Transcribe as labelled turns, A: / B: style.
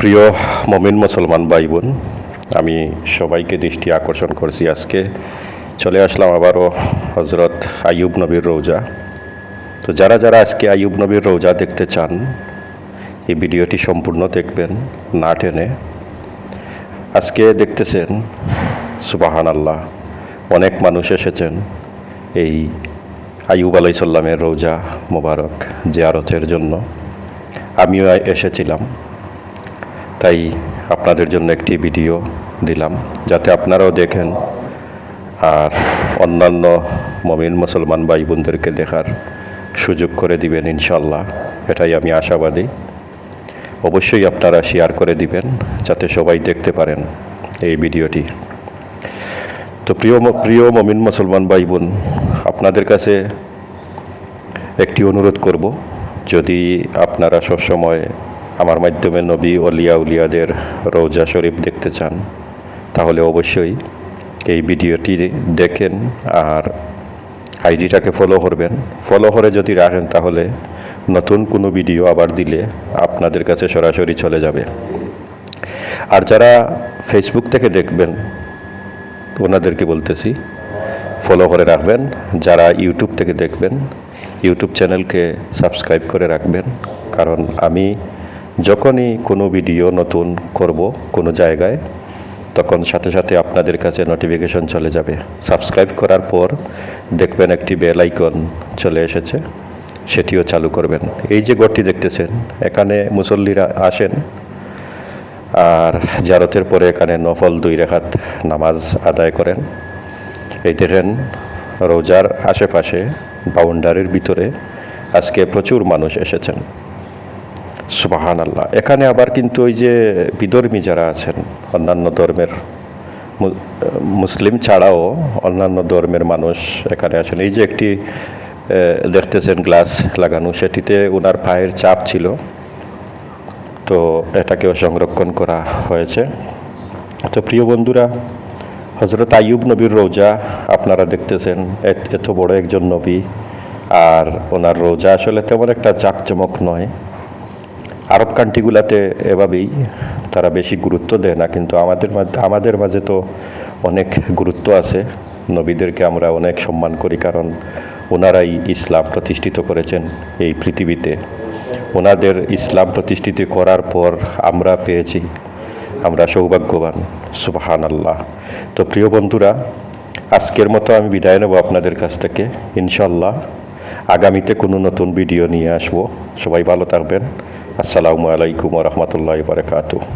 A: প্রিয় মমিন মুসলমান ভাই বোন, আমি সবাইকে দৃষ্টি আকর্ষণ করছি। আজকে চলে আসলাম আবারও হজরত আইয়ুব নবীর রওজা। তো যারা যারা আজকে আইয়ুব নবীর রওজা দেখতে চান, এই ভিডিওটি সম্পূর্ণ দেখবেন, না টেনে। আজকে দেখতেছেন সুবহানাল্লাহ, অনেক মানুষ এসেছেন এই আইয়ুব আলাইহিস সালামের রওজা মোবারক জিয়ারতের জন্য। আমিও এসেছিলাম, তাই আপনাদের জন্য একটি ভিডিও দিলাম, যাতে আপনারাও দেখেন আর অন্যান্য মমিন মুসলমান ভাই বোনদেরকে দেখার সুযোগ করে দিবেন ইনশাল্লাহ। এটাই আমি আশাবাদী। অবশ্যই আপনারা শেয়ার করে দিবেন যাতে সবাই দেখতে পারেন এই ভিডিওটি। তো প্রিয় মমিন মুসলমান ভাই বোন, আপনাদের কাছে একটি অনুরোধ করব, যদি আপনারা সবসময় আমার মাধ্যমে নবী অলিয়া উলিয়াদের রওজা শরীফ দেখতে চান, তাহলে অবশ্যই এই ভিডিওটি দেখেন আর আইডিটাকে ফলো করবেন। ফলো করে যদি রাখেন, তাহলে নতুন কোনো ভিডিও আবার দিলে আপনাদের কাছে সরাসরি চলে যাবে। আর যারা ফেসবুক থেকে দেখবেন, ওনাদেরকে বলতেছি ফলো করে রাখবেন। যারা ইউটিউব থেকে দেখবেন, ইউটিউব চ্যানেলকে সাবস্ক্রাইব করে রাখবেন, কারণ আমি যখনই কোনো ভিডিও নতুন করব কোনো জায়গায়, তখন সাথে সাথে আপনাদের কাছে নোটিফিকেশন চলে যাবে। সাবস্ক্রাইব করার পর দেখবেন একটি বেল আইকন চলে এসেছে, সেটিও চালু করবেন। এই যে ঘরটি দেখতেছেন, এখানে মুসল্লিরা আসেন আর জিয়ারতের পরে এখানে নফল 2 রাকাত নামাজ আদায় করেন। এই দেখেন রোজার আশেপাশে বাউন্ডারির ভিতরে আজকে প্রচুর মানুষ এসেছেন। সুবহানাল্লাহ। এখানে আবার কিন্তু ওই যে বিধর্মী যারা আছেন, অন্যান্য ধর্মের, মুসলিম ছাড়াও অন্যান্য ধর্মের মানুষ এখানে আছেন। এই যে একটি দেখতেছেন গ্লাস লাগানো, সেটিতে ওনার পায়ের চাপ ছিল, তো এটাকেও সংরক্ষণ করা হয়েছে। তো প্রিয় বন্ধুরা, হজরত আইয়ুব নবীর রওজা আপনারা দেখতেছেন। এত বড় একজন নবী, আর ওনার রওজা আসলে তেমন একটা জাঁকজমক নয়। আরব কান্ট্রিগুলোতে এভাবেই তারা বেশি গুরুত্ব দেয় না, কিন্তু আমাদের মাঝে তো অনেক গুরুত্ব আছে। নবীদেরকে আমরা অনেক সম্মান করি, কারণ ওনারাই ইসলাম প্রতিষ্ঠিত করেছেন এই পৃথিবীতে। ওনাদের ইসলাম প্রতিষ্ঠিত করার পর আমরা পেয়েছি, আমরা সৌভাগ্যবান। সুবহানাল্লাহ। তো প্রিয় বন্ধুরা, আজকের মতো আমি বিদায় নেব আপনাদের কাছ থেকে। ইনশাল্লাহ আগামীতে কোনো নতুন ভিডিও নিয়ে আসবো। সবাই ভালো থাকবেন। আসসালামু আলাইকুম ওয়া রাহমাতুল্লাহি ওয়া বারাকাতুহু।